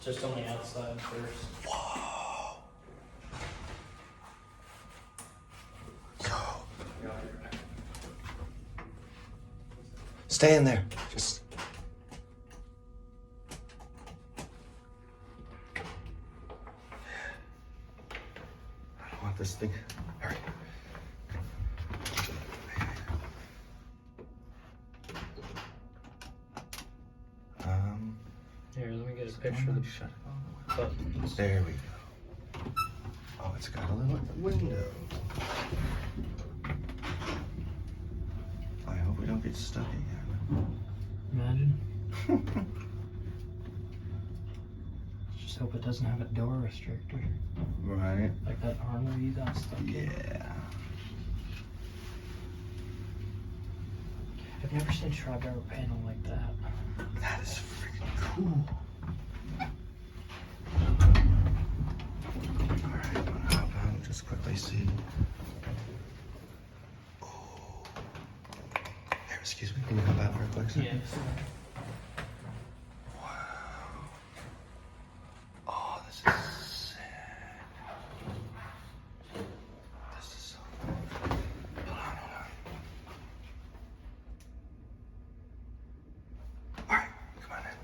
Just on the outside first. Whoa. Yo. Stay in there. Just. I don't want this thing. Hurry. Here, let me get a picture of the Shut it. buttons. There we go. Oh, it's got a little window. I hope we don't get stuck again. Imagine. Just hope it doesn't have a door restrictor. Right. Like that arm where you got stuck in. Yeah. I've never seen a Tri-Boro panel like that. That is freaking cool. Alright, I'm gonna hop out and just quickly see. Oh. Here, excuse me, can you hop out for a quick second? Yeah. Wow. Oh, this is sick. This is so cool. Hold on. Alright, come on in.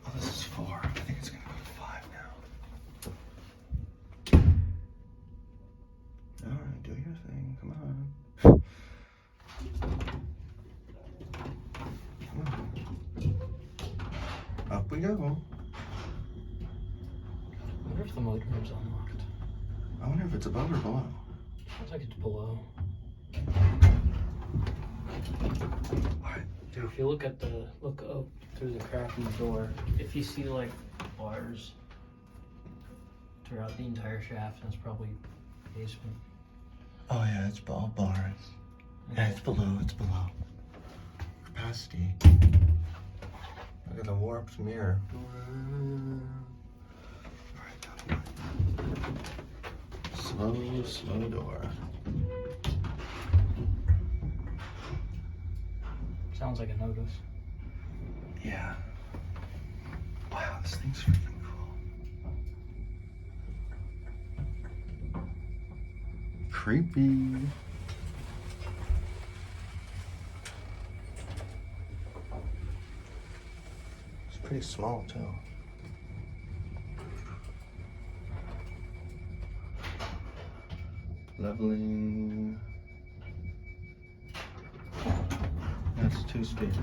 Oh, this is 4. I think it's gonna go to 5 now. Alright, do your thing. Come on. Up we go. I wonder if the motor is unlocked. I wonder if it's above or below. Sounds like it's below. Alright, Dude, if you look up through the crack in the door, if you see like bars throughout the entire shaft, that's probably basement. oh yeah, it's all bars. Yeah, it's below, Capacity. Look at the warped mirror. Alright, down the slow door. Sounds like a notice. Yeah. Wow, this thing's freaking cool. Creepy. It's pretty small too. Leveling. That's 2 speed.